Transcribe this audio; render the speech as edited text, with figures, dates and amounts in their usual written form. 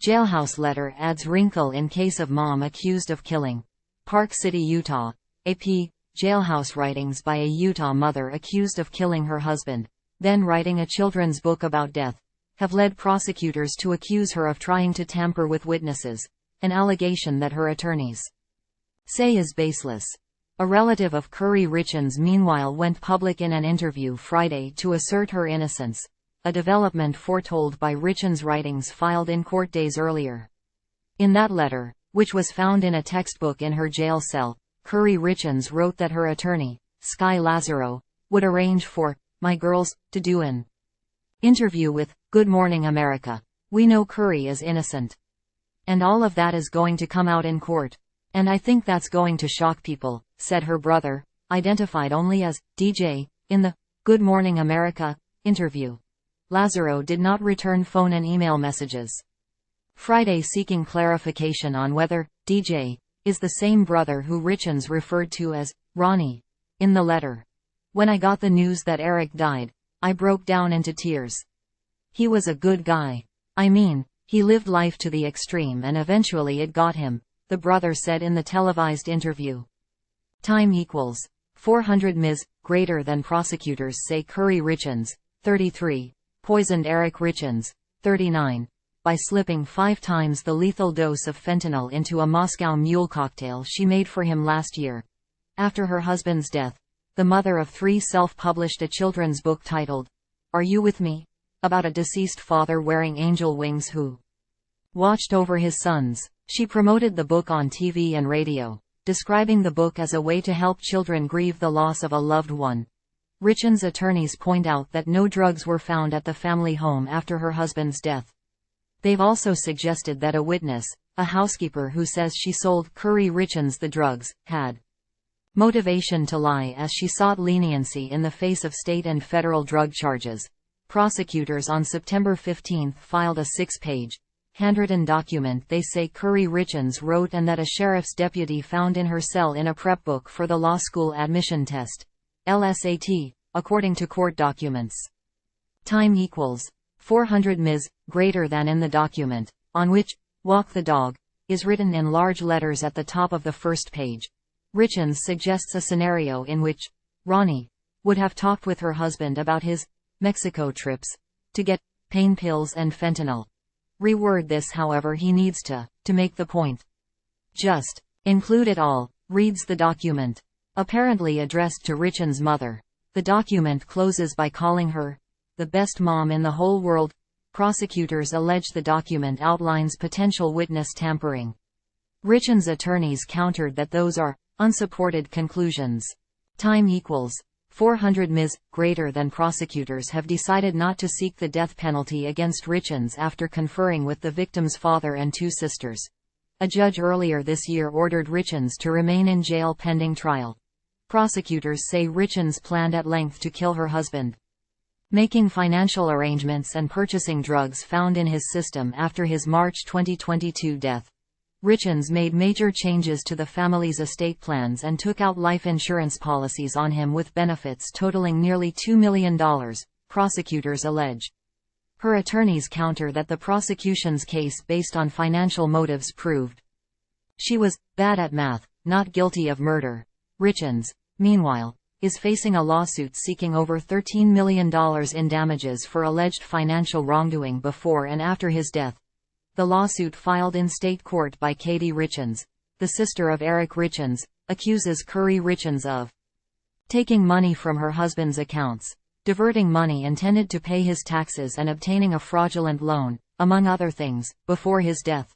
Jailhouse letter adds wrinkle in case of mom accused of killing. Park City, Utah. AP. Jailhouse writings by a Utah mother accused of killing her husband, then writing a children's book about death, have led prosecutors to accuse her of trying to tamper with witnesses, an allegation that her attorneys say is baseless. A relative of Kouri Richins meanwhile went public in an interview Friday to assert her innocence, a development foretold by Richins' writings filed in court days earlier. In that letter, which was found in a textbook in her jail cell, Kouri Richins wrote that her attorney, Skye Lazaro, would arrange for my girls to do an interview with Good Morning America. We know Kouri is innocent. And all of that is going to come out in court. And I think that's going to shock people, said her brother, identified only as DJ, in the Good Morning America interview. Lazaro did not return phone and email messages Friday seeking clarification on whether DJ is the same brother who Richins referred to as Ronnie in the letter. When I got the news that Eric died, I broke down into tears. He was a good guy. I mean, he lived life to the extreme and eventually it got him, the brother said in the televised interview. Time equals 400 ms. Greater than prosecutors say Kouri Richins, 33, poisoned Eric Richins, 39, by slipping 5 times the lethal dose of fentanyl into a Moscow Mule cocktail she made for him last year. After her husband's death, the mother of 3 self-published a children's book titled, Are You With Me?, about a deceased father wearing angel wings who watched over his sons. She promoted the book on TV and radio, describing the book as a way to help children grieve the loss of a loved one. Richins' attorneys point out that no drugs were found at the family home after her husband's death. They've also suggested that a witness, a housekeeper who says she sold Kouri Richins the drugs, had motivation to lie as she sought leniency in the face of state and federal drug charges. Prosecutors on September 15 filed a 6-page, handwritten document they say Kouri Richins wrote and that a sheriff's deputy found in her cell in a prep book for the law school admission test, LSAT, according to court documents. Time equals 400 ms. Greater than in the document, on which walk the dog is written in large letters at the top of the first page. Richins suggests a scenario in which Ronnie would have talked with her husband about his Mexico trips to get pain pills and fentanyl. Reword this however he needs to make the point. Just include it all, reads the document. Apparently addressed to Richins' mother. The document closes by calling her the best mom in the whole world. Prosecutors allege the document outlines potential witness tampering. Richins' attorneys countered that those are unsupported conclusions. Time equals 400 ms. Greater than prosecutors have decided not to seek the death penalty against Richins after conferring with the victim's father and 2 sisters. A judge earlier this year ordered Richins to remain in jail pending trial. Prosecutors say Richins planned at length to kill her husband, making financial arrangements and purchasing drugs found in his system after his March 2022 death. Richins made major changes to the family's estate plans and took out life insurance policies on him with benefits totaling nearly $2 million, prosecutors allege. Her attorneys counter that the prosecution's case based on financial motives proved she was bad at math, not guilty of murder. Richins, meanwhile, is facing a lawsuit seeking over $13 million in damages for alleged financial wrongdoing before and after his death. The lawsuit filed in state court by Katie Richins, the sister of Eric Richins, accuses Kouri Richins of taking money from her husband's accounts, diverting money intended to pay his taxes and obtaining a fraudulent loan, among other things, before his death.